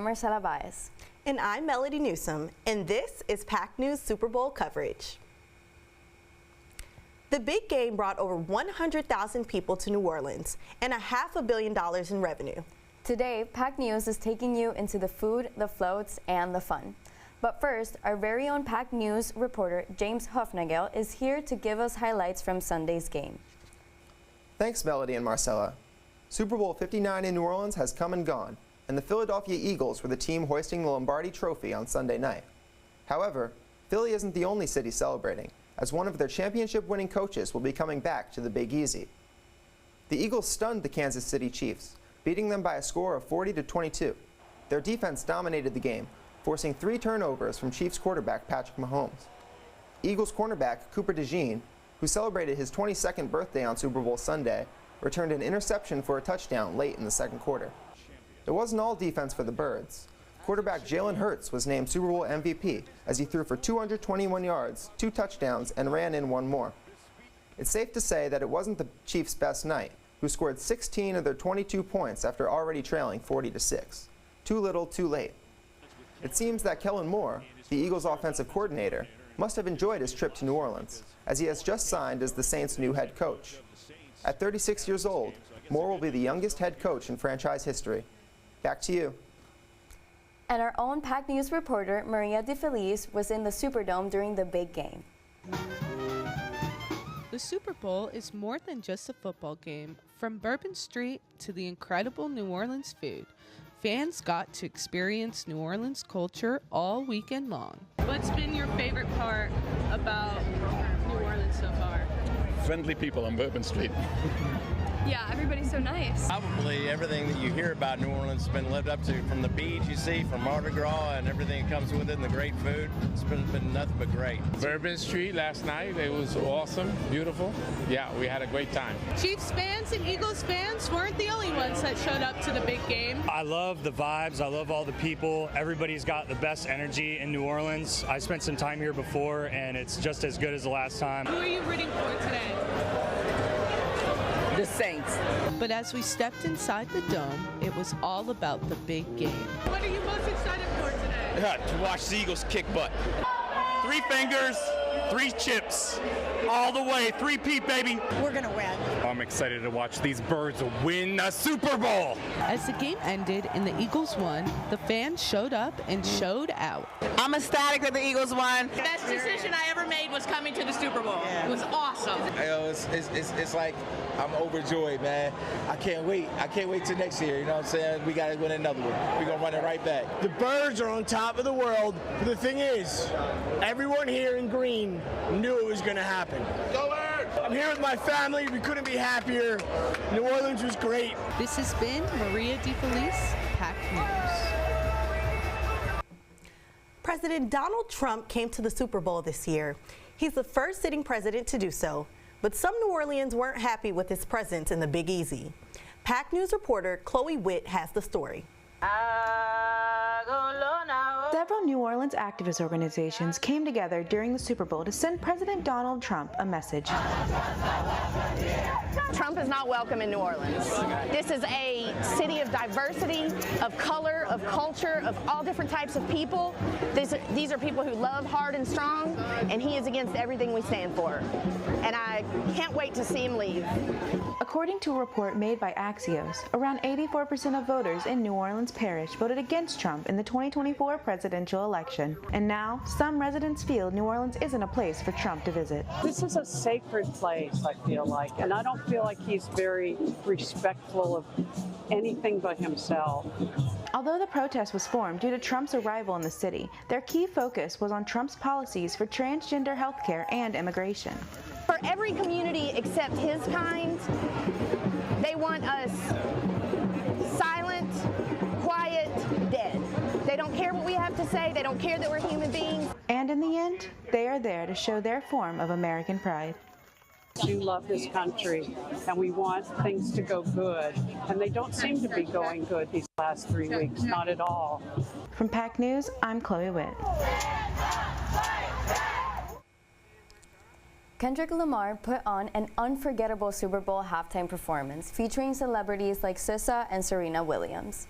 I'm Marcela Baez. And I'm Melody Newsom, and this is PAC News Super Bowl coverage. The big game brought over 100,000 people to New Orleans and $500 million in revenue. Today, PAC News is taking you into the food, the floats, and the fun. But first, our very own PAC News reporter, James Hufnagel, is here to give us highlights from Sunday's game. Thanks, Melody and Marcella. Super Bowl 59 in New Orleans has come and gone, and the Philadelphia Eagles were the team hoisting the Lombardi Trophy on Sunday night. However, Philly isn't the only city celebrating, as one of their championship-winning coaches will be coming back to the Big Easy. The Eagles stunned the Kansas City Chiefs, beating them by a score of 40-22. Their defense dominated the game, forcing 3 turnovers from Chiefs quarterback Patrick Mahomes. Eagles cornerback Cooper DeJean, who celebrated his 22nd birthday on Super Bowl Sunday, returned an interception for a touchdown late in the second quarter. It wasn't all defense for the Birds. Quarterback Jalen Hurts was named Super Bowl MVP as he threw for 221 yards, 2 touchdowns, and ran in 1 more. It's safe to say that it wasn't the Chiefs' best night, who scored 16 of their 22 points after already trailing 40-6. Too little, too late. It seems that Kellen Moore, the Eagles' offensive coordinator, must have enjoyed his trip to New Orleans, as he has just signed as the Saints' new head coach. At 36 years old, Moore will be the youngest head coach in franchise history. Back to you. And our own PAC News reporter, Maria DeFelice, was in the Superdome during the big game. The Super Bowl is more than just a football game. From Bourbon Street to the incredible New Orleans food, fans got to experience New Orleans culture all weekend long. What's been your favorite part about New Orleans so far? Friendly people on Bourbon Street. Yeah, everybody's so nice. Probably everything that you hear about New Orleans has been lived up to, from the beach you see, from Mardi Gras and everything that comes with it, and the great food. It's been nothing but great. Bourbon Street last night, it was awesome, beautiful. Yeah, we had a great time. Chiefs fans and Eagles fans weren't the only ones that showed up to the big game. I love the vibes. I love all the people. Everybody's got the best energy in New Orleans. I spent some time here before, and it's just as good as the last time. Who are you rooting for today? The Saints. But as we stepped inside the dome, it was all about the big game. What are you most excited for today? To watch the Eagles kick butt. 3 fingers, 3 chips, all the way, 3-peat, baby. We're going to win. I'm excited to watch these Birds win a Super Bowl. As the game ended and the Eagles won, the fans showed up and showed out. I'm ecstatic that the Eagles won. The best decision I ever made was coming to the Super Bowl. It was awesome. It's like I'm overjoyed, man. I can't wait. I can't wait till next year. You know what I'm saying? We got to win another one. We're going to run it right back. The Birds are on top of the world. The thing is, everyone here in green knew it was going to happen. Go Birds! I'm here with my family. We couldn't be happier. New Orleans was great. This has been Maria DeFelice, PAC News. President Donald Trump came to the Super Bowl this year. He's the first sitting president to do so, but some New Orleans weren't happy with his presence in the Big Easy. PAC News reporter Chloe Witt has the story. Several New Orleans activist organizations came together during the Super Bowl to send President Donald Trump a message. Trump is not welcome in New Orleans. This is a city of diversity, of color, of culture, of all different types of people. These are people who love hard and strong, and he is against everything we stand for. And I can't wait to see him leave. According to a report made by Axios, around 84% of voters in New Orleans Parish voted against Trump in the 2024 presidential election. And now, some residents feel New Orleans isn't a place for Trump to visit. This is a sacred place, I feel like, and I don't feel like he's very respectful of anything but himself. Although the protest was formed due to Trump's arrival in the city, their key focus was on Trump's policies for transgender health care and immigration. For every community except his kind, they want us silent, quiet, dead. They don't care what we have to say. They don't care that we're human beings. And in the end, they are there to show their form of American pride. We love this country, and we want things to go good. And they don't seem to be going good these last 3 weeks, not at all. From PAC News, I'm Chloe Witt. Kendrick Lamar put on an unforgettable Super Bowl halftime performance featuring celebrities like SZA and Serena Williams.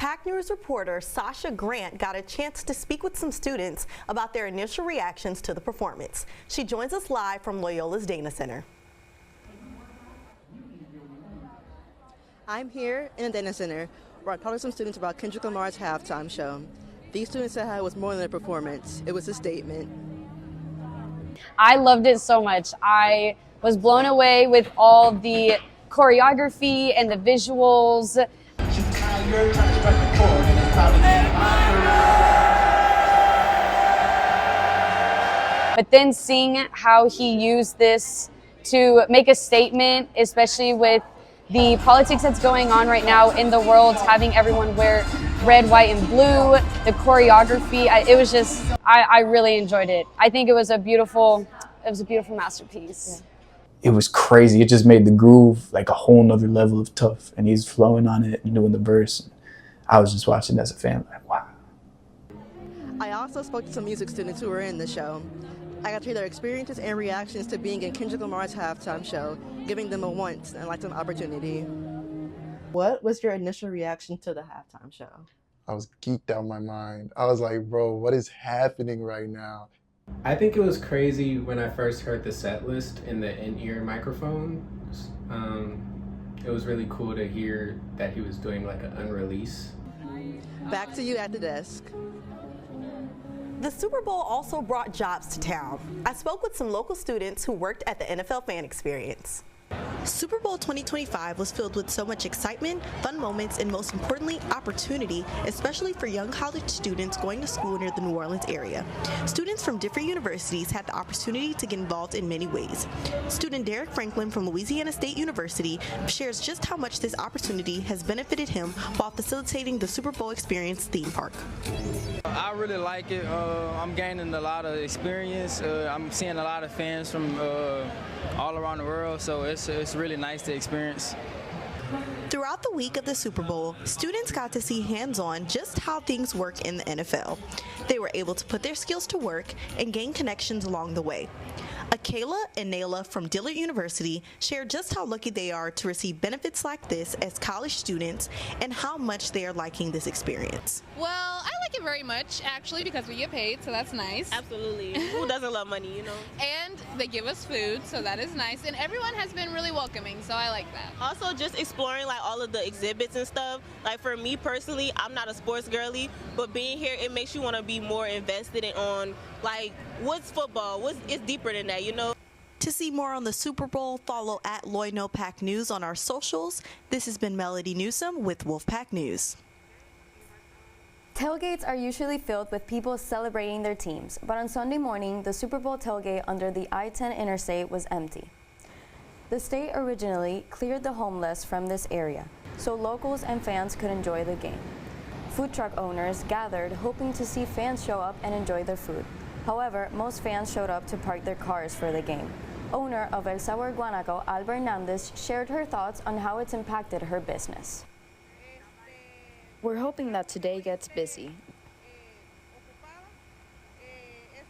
PAC News reporter Sasha Grant got a chance to speak with some students about their initial reactions to the performance. She joins us live from Loyola's Dana Center. I'm here in the Dana Center where I talked to some students about Kendrick Lamar's halftime show. These students said how it was more than a performance, it was a statement. I loved it so much. I was blown away with all the choreography and the visuals. But then seeing how he used this to make a statement, especially with the politics that's going on right now in the world, having everyone wear red, white, and blue, the choreography, I really enjoyed it. I think it was a beautiful masterpiece. It was crazy. It just made the groove like a whole nother level of tough, and he's flowing on it and doing the verse. I was just watching as a fan, like, wow. I also spoke to some music students who were in the show. I got to hear their experiences and reactions to being in Kendrick Lamar's halftime show, giving them a once and lifetime opportunity. What was your initial reaction to the halftime show? I was geeked out of my mind. I was like, bro, what is happening right now? I think it was crazy when I first heard the set list in the in-ear microphones. It was really cool to hear that he was doing like an unrelease. Back to you at the desk. The Super Bowl also brought jobs to town. I spoke with some local students who worked at the NFL Fan Experience. Super Bowl 2025 was filled with so much excitement, fun moments, and most importantly, opportunity, especially for young college students going to school near the New Orleans area. Students from different universities had the opportunity to get involved in many ways. Student Derek Franklin from Louisiana State University shares just how much this opportunity has benefited him while facilitating the Super Bowl Experience theme park. I really like it. I'm gaining a lot of experience. I'm seeing a lot of fans from all around the world, so it's really nice to experience. Throughout the week of the Super Bowl, students got to see hands-on just how things work in the NFL. They were able to put their skills to work and gain connections along the way. Akayla and Nayla from Dillard University shared just how lucky they are to receive benefits like this as college students and how much they are liking this experience. Well, I like it very much, actually, because we get paid, so that's nice. Absolutely. Who doesn't love money, you know? And they give us food, so that is nice. And everyone has been really welcoming, so I like that. Also, just exploring like all of the exhibits and stuff. Like for me personally, I'm not a sports girly, but being here, it makes you want to be more invested in on like what's football, it's deeper than that, you know? To see more on the Super Bowl, follow at LoynoPac News on our socials. This has been Melody Newsom with Wolfpack News. Tailgates are usually filled with people celebrating their teams, but on Sunday morning, the Super Bowl tailgate under the I-10 interstate was empty. The state originally cleared the homeless from this area, so locals and fans could enjoy the game. Food truck owners gathered hoping to see fans show up and enjoy their food. However, most fans showed up to park their cars for the game. Owner of El Sabor Guanaco, Alba Hernandez, shared her thoughts on how it's impacted her business. We're hoping that today gets busy.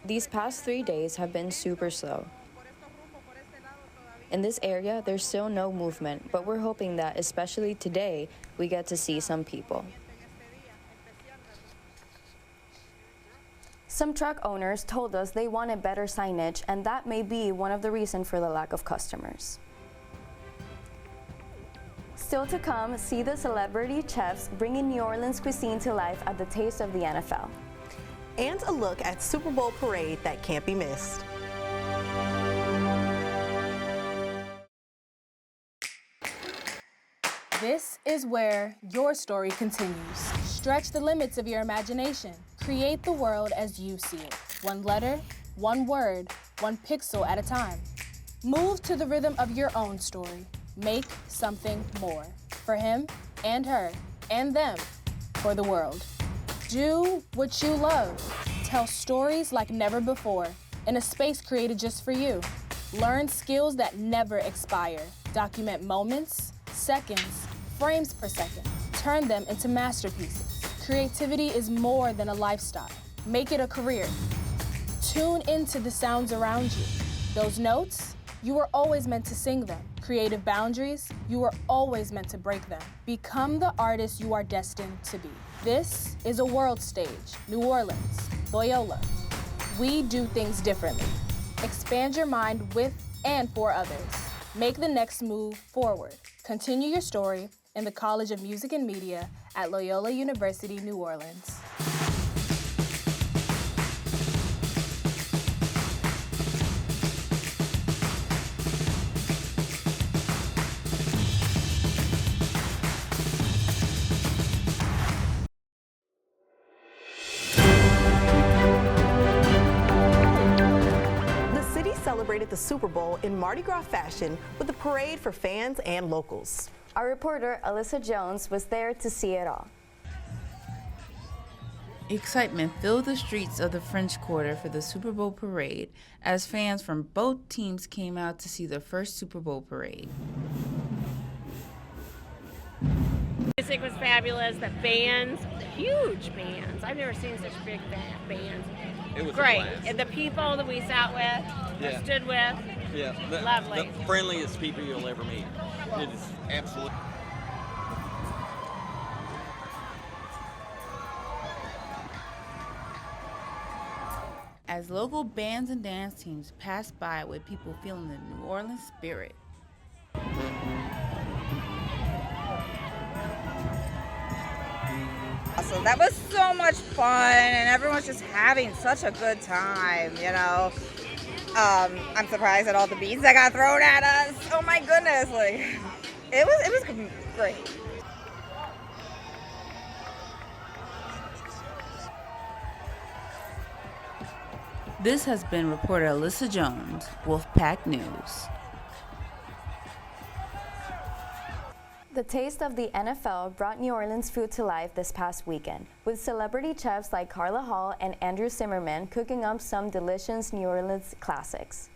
These past 3 days have been super slow. In this area, there's still no movement, but we're hoping that, especially today, we get to see some people. Some truck owners told us they wanted better signage, and that may be one of the reasons for the lack of customers. Still to come, see the celebrity chefs bringing New Orleans cuisine to life at the Taste of the NFL. And a look at Super Bowl parade that can't be missed. This is where your story continues. Stretch the limits of your imagination. Create the world as you see it. One letter, one word, one pixel at a time. Move to the rhythm of your own story. Make something more. For him and her and them. For the world. Do what you love. Tell stories like never before. In a space created just for you. Learn skills that never expire. Document moments, seconds, frames per second. Turn them into masterpieces. Creativity is more than a lifestyle. Make it a career. Tune into the sounds around you. Those notes, you were always meant to sing them. creative boundaries, you are always meant to break them. Become the artist you are destined to be. This is a world stage, New Orleans, Loyola. We do things differently. Expand your mind with and for others. Make the next move forward. Continue your story in the College of Music and Media at Loyola University, New Orleans. Celebrated the Super Bowl in Mardi Gras fashion with a parade for fans and locals. Our reporter, Alyssa Jones, was there to see it all. Excitement filled the streets of the French Quarter for the Super Bowl parade as fans from both teams came out to see the first Super Bowl parade. Music was fabulous. The bands, huge bands. I've never seen such big bands. It was great. A blast. And the people that we sat with, or stood with, lovely. The friendliest people you'll ever meet. It is absolutely. As local bands and dance teams passed by with people feeling the New Orleans spirit. So that was so much fun, and everyone's just having such a good time, you know. I'm surprised at all the beads that got thrown at us. Oh my goodness, like it was great. This has been reporter Alyssa Jones, Wolfpack News. The taste of the NFL brought New Orleans food to life this past weekend, with celebrity chefs like Carla Hall and Andrew Zimmerman cooking up some delicious New Orleans classics.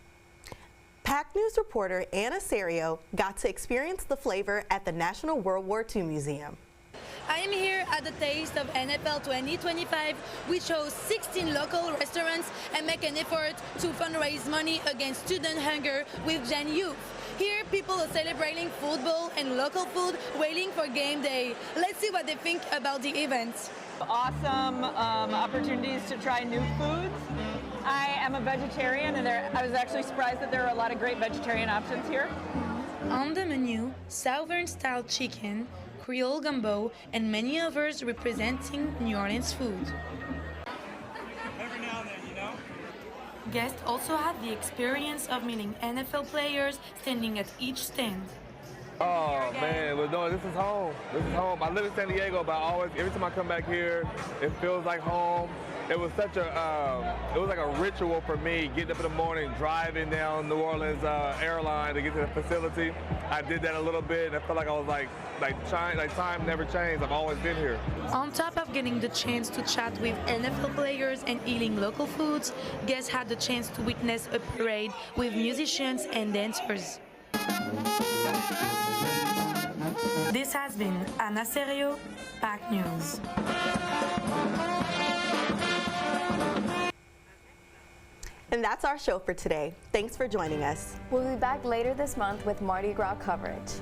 PAC News reporter Anna Serio got to experience the flavor at the National World War II Museum. I am here at the Taste of NFL 2025, which hosts 16 local restaurants and make an effort to fundraise money against student hunger with Gen Youth. Here, people are celebrating football and local food, waiting for game day. Let's see what they think about the event. Awesome opportunities to try new foods. I am a vegetarian, and I was actually surprised that there are a lot of great vegetarian options here. On the menu, Southern-style chicken, Creole gumbo, and many others representing New Orleans food. Every now and then, you know? Guests also had the experience of meeting NFL players standing at each stand. Oh man, well, no, this is home. This is home. I live in San Diego, but every time I come back here, it feels like home. It was such a, it was like a ritual for me, getting up in the morning, driving down New Orleans airline to get to the facility. I did that a little bit, and I felt like I was like time never changed. I've always been here. On top of getting the chance to chat with NFL players and eating local foods, guests had the chance to witness a parade with musicians and dancers. This has been Anna Serio, PAC News. And that's our show for today. Thanks for joining us. We'll be back later this month with Mardi Gras coverage.